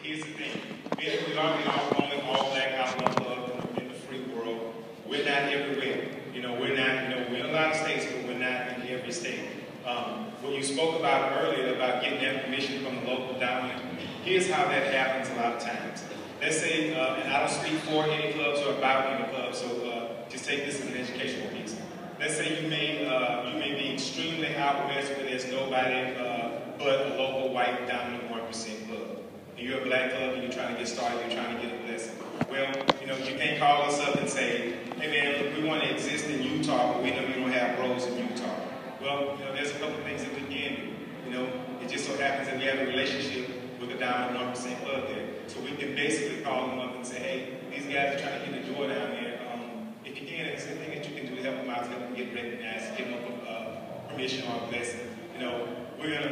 here's the thing. We are only all black outlaw club in the free world. We're not everywhere. We're not, we're in a lot of states, but we're not in every state. What you spoke about earlier about getting that permission from the local dominant, here's how that happens a lot of times. Let's say, and I don't speak for any clubs or about any clubs, so just take this as an educational piece. Let's say you may be extremely out west where there's nobody but a local white dominant 1% club. And you're a black club and you're trying to get started, you're trying to get a blessing. Well, you can't call us up and say, hey man, look, we want to exist in Utah, but we know you don't have bros in Utah. Well, there's a couple of things that we can do. It just so happens that we have a relationship with a dominant 1% club there. So we can basically call them up and say, hey, these guys are trying to get the door down there. If you can, it's the thing that you can do to help them out, to help them get recognized, give them permission or a blessing. We're going to,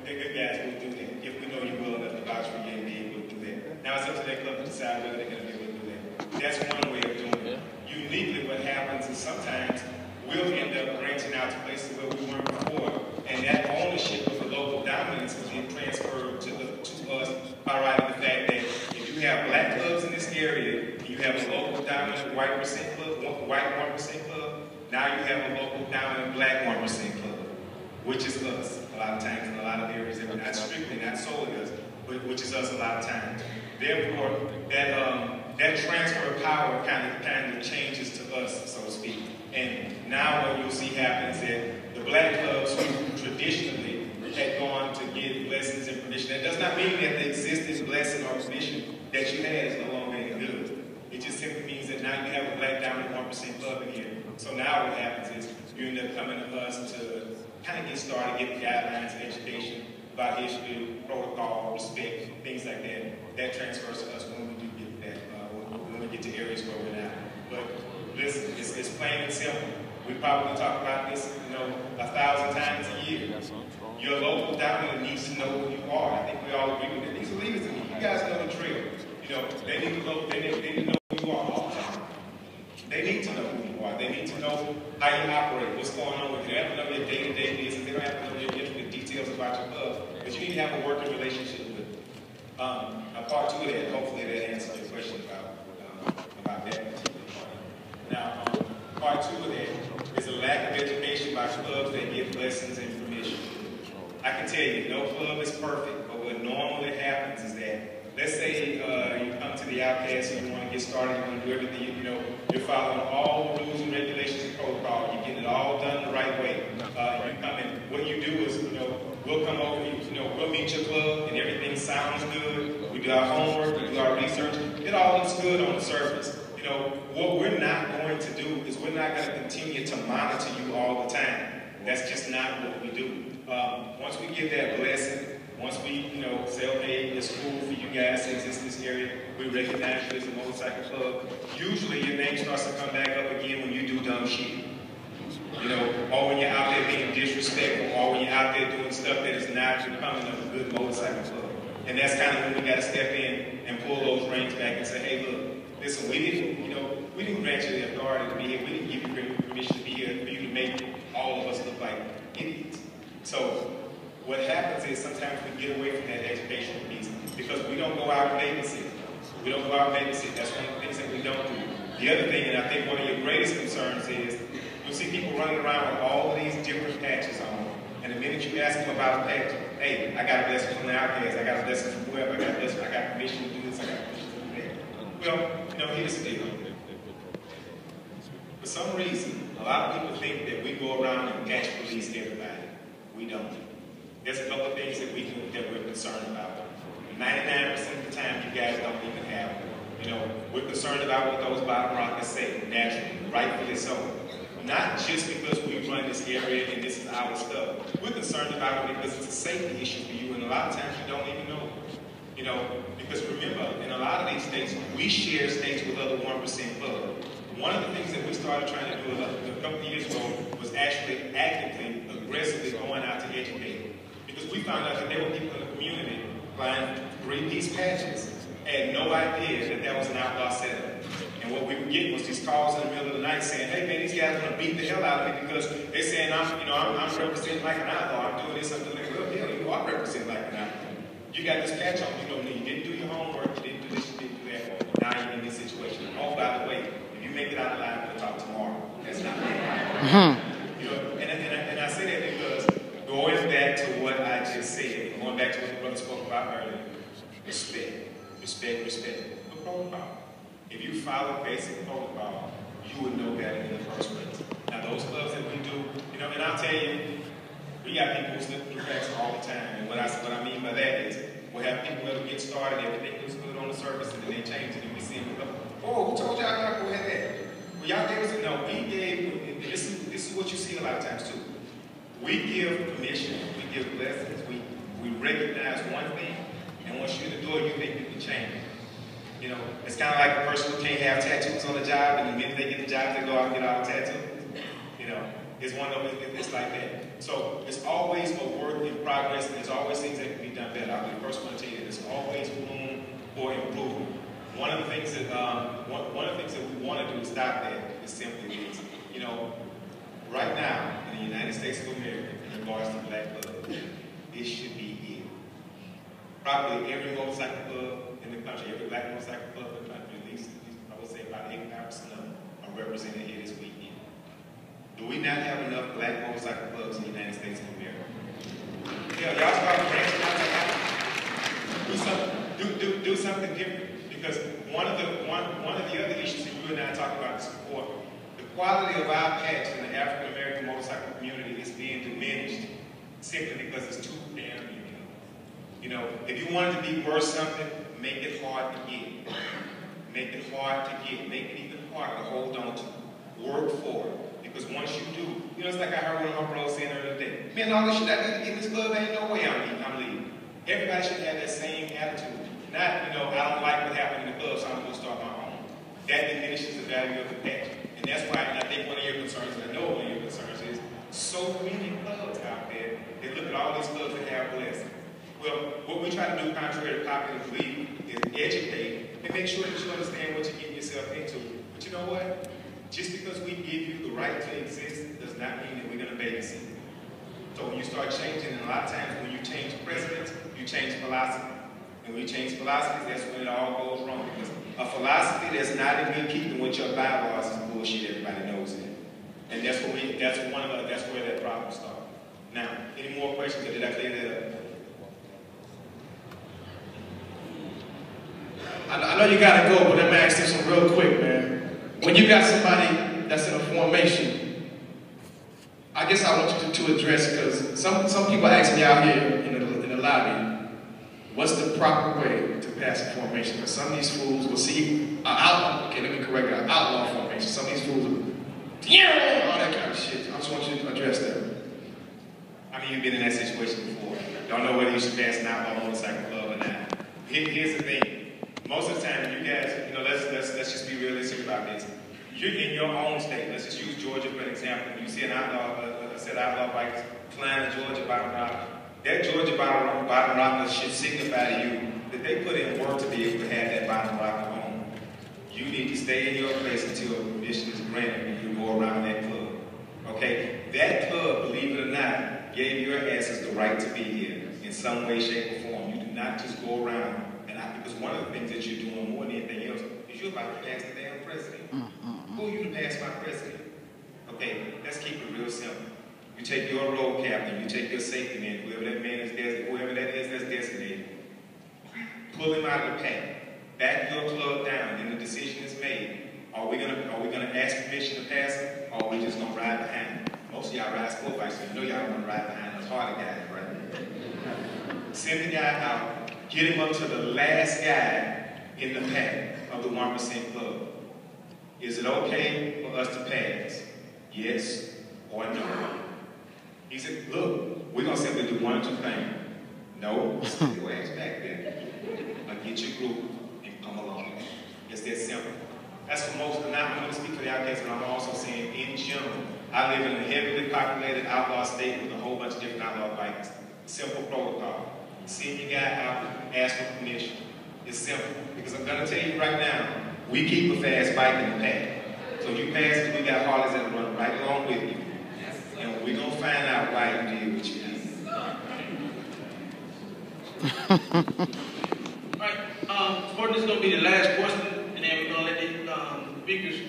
they're good guys, we'll do that. If we know you're willing enough to vouch for your NBA, we'll do that. Now it's up to that club to decide whether they're going to be able to do that. That's one way of doing it. Uniquely, what happens is sometimes we'll end up branching out to places where we weren't before, and that ownership of the local dominance is being transferred to us by right of the fact that if you have black clubs in this area, and you have a local dominant white 1% club, now you have a local dominant black 1% club, which is us a lot of times in a lot of areas that we're not strictly, not solely us, but which is us a lot of times. Therefore, that transfer of power kind of changes to us, so to speak. And now what you'll see happen is that the black clubs who traditionally had gone to get blessings and permission, that does not mean that the existing blessing or permission that you had is no longer any good. It just simply means that now you have a black dominant 1% club in here. So now what happens is you end up coming to us to kind of get started, get guidelines and education about history, protocol, respect, things like that. That transfers to us when we do get that, when we get to areas where we're not. But listen, it's plain and simple. We probably talk about this, 1,000 times a year. Your local dominant needs to know who you are. I think we all agree with that. These are leaders to me. You guys know the drill. They need to know who you are all the time. They need to know who you are. They need to know how you operate, what's going on with you. They don't have to know your day-to-day business. They don't have to know your intricate details about your club. But you need to have a working relationship with them. Now, part two of that, hopefully that answers your question about that particular part. Now, part two of that is a lack of education by clubs that give lessons and permission. I can tell you, no club is perfect, but what normally happens is that, let's say you come to the Outcast and you want to get started, you want to do everything, you're following all the rules and regulations and protocol, you're getting it all done the right way. You come in, what you do is, we'll come over, we'll meet your club and everything sounds good, we do our homework, we do our research, it all looks good on the surface. What we're not going to do is we're not going to continue to monitor you all the time. That's just not what we do. Once we give that blessing, once we, say, okay, it's cool for you guys to exist in this area, we recognize you as a motorcycle club, usually your name starts to come back up again when you do dumb shit. Or when you're out there being disrespectful, or when you're out there doing stuff that is not becoming of a good motorcycle club. And that's kind of when we got to step in and pull those reins back and say, hey, look, listen, we didn't grant you the authority to be here. We didn't give you permission to be here for you to make all of us look like idiots. So what happens is sometimes we get away from that educational piece because we don't go out and babysit. We don't go out and babysit. That's one of the things that we don't do. The other thing, and I think one of your greatest concerns is you'll see people running around with all of these different patches on. And the minute you ask them about a patch, hey, I got a blessing from the Outcast, I got a blessing from whoever, I got permission to do this, I got permission to do that. Well, here's the deal. For some reason, a lot of people think that we go around and patch police everybody. We don't. There's a couple of things that we do that we're concerned about. 99% of the time, you guys don't even have them. We're concerned about what those bottom rockers say, naturally, rightfully so. Not just because we run this area and this is our stuff. We're concerned about it because it's a safety issue for you, and a lot of times you don't even know. Because remember, in a lot of these states, we share states with other 1% clubs. One of the things that we started trying to do a couple of years ago was actually actively, aggressively going out to educate. Because we found out that there were people in the community buying 3-piece patches, had no idea that that was an outlaw setup. And what we were getting was these calls in the middle of the night saying, hey man, these guys want to beat the hell out of me because they're saying I'm representing like an outlaw, I'm doing this, I'm doing that. Well, hell, you are representing like an outlaw. You got this patch on, you didn't do your homework, you didn't do this, you didn't do that. Now you're in this situation. Oh, by the way, if you make it out alive, we'll talk tomorrow. That's not right. And I say that because going back to what I just said, going back to what the brother spoke about earlier, respect. The protocol. If you follow basic protocol, you would know better in the first place. Now those clubs that we do, and I'll tell you, we got people who slip through the cracks all the time. And what I mean by that is, we'll have people that'll get started, everything looks good on the surface, and then they change it, and we see them go, oh, who told y'all not to go ahead that? Well, y'all gave us, no, we gave, this is what you see a lot of times too. We give permission, we give blessings, we recognize one thing, and once you're in the door, you think you can change it. It's kind of like a person who can't have tattoos on the job, and the minute they get the job, they go out and get all the tattoos. It's one of those, it's like that. So it's always a work in progress, and there's always things that can be done better. I'll be the first one to tell you, there's always room for improvement. One of the things that we want to do to stop that is simply this. Right now in the United States of America, in regards to black clubs, this should be it. Probably every motorcycle club in the country, every black motorcycle club in the country, at least I would say about 85% of them are represented here this weekend. Do we not have enough black motorcycle clubs in the United States of America? Yeah, y'all start branching out. Do something different. Because one of the other issues that you and I talked about this before, the quality of our patch in the African American motorcycle community is being diminished simply because it's too damn unique. If you wanted to be worth something, make it hard to get. Make it hard to get. Make it even harder to hold on to. Work for it. Because once you do, it's like I heard one of my bros saying earlier today, man, all this shit I need to get in this club, ain't no way I'm leaving. Everybody should have that same attitude. Not, I don't like what happened in the club, so I'm going to start my own. That diminishes the value of the patch. And that's why, and I think one of your concerns, and I know one of your concerns is, so many clubs out there, they look at all these clubs that have blessings. Well, what we try to do, contrary to popular belief, is educate and make sure that you understand what you're getting yourself into. But you know what? Just because we give you the right to exist does not mean that we're going to babysit it. So when you start changing, and a lot of times when you change precedents, you change philosophy. And when you change philosophies, that's when it all goes wrong. Because a philosophy that's not in good keeping with your bylaws is bullshit. Everybody knows it. And that's where that problem starts. Now, any more questions, or did I clear that up? I know you gotta go, but let me ask this one real quick, man. When you got somebody that's in a formation, I guess I want you to address, because some people ask me out here in the lobby, what's the proper way to pass a formation? Because some of these fools will see outlaw formation. Some of these fools will, all that kind of shit. I just want you to address that. I mean, you've been in that situation before. Don't know whether you should pass an outlaw motorcycle club or not. Here's the thing. Most of the time, you guys, let's just be realistic about this. You're in your own state. Let's just use Georgia for an example. You see an outlaw bikers flying in Georgia bottom rock. That Georgia bottom rocker should signify to you that they put in work to be able to have that bottom rocker home. You need to stay in your place until permission is granted and you go around that club. Okay? That club, believe it or not, gave your asses the right to be here in some way, shape, or form. You do not just go around. Because one of the things that you're doing more than anything else is you're about to pass the damn president. Who are you to pass my president? Okay, let's keep it real simple. You take your road captain, you take your safety man, whoever that man is designated, whoever that is that's designated, pull him out of the pack, back your club down, and the decision is made. Are we gonna ask permission to pass him, or are we just gonna ride behind him? Most of y'all ride sport bikes, so you know y'all wanna ride behind those harder guys, right? Send the guy out. Get him up to the last guy in the pack of the 1% club. Is it okay for us to pass? Yes or no? He said, look, we're going to simply do one or two things. No, send your ass back there. Or get your group and come along. It's that simple. That's for most, and I'm going to speak for the outcasts, but I'm also saying in general, I live in a heavily populated outlaw state with a whole bunch of different outlaw bikers. Simple protocol. Send your guy out, ask for permission. It's simple. Because I'm going to tell you right now, we keep a fast bike in the pack. So you pass it, we got Harleys that run right along with you. And we're going to find out why you did what you did. Right. Sporting is going to be the last question, and then we're going to let the speakers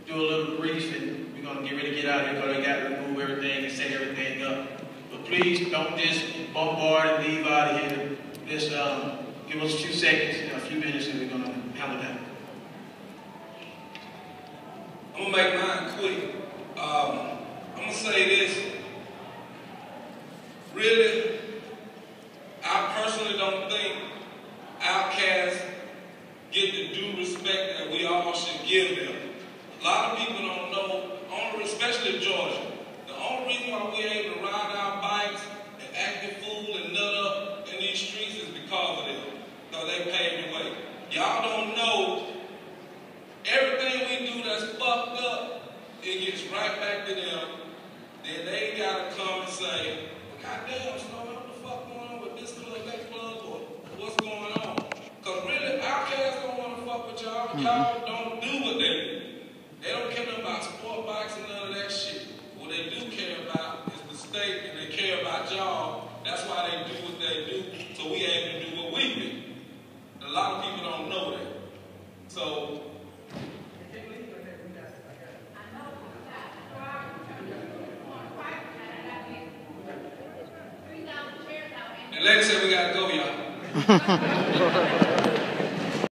do a little brief, and we're going to get ready to get out of here because they got to remove everything and set everything up. But please don't just bombard and leave out of here. Just give us a few seconds, a few minutes, and we're going to handle that. I'm going to make mine quick. I'm going to say this. Really, I personally don't think outcasts get the due respect that we all should give them. A lot of people don't know, especially Georgia, the only reason why we're able to ride our bikes and act the fool and nut up in these streets is because of them. Because they paved the way. Y'all don't know everything we do that's fucked up, it gets right back to them. Then they gotta come and say, goddamn, Snow, what the fuck going on with this club, that club, or what's going on? Because really, outcasts don't want to fuck with y'all. Y'all don't do what they do. They don't care about sport bikes and none of that shit. What they do care about is the state, and they care about y'all. That's why they do what they do, so we able to do what we do. And a lot of people don't know that. So, and lady said we gotta go, y'all.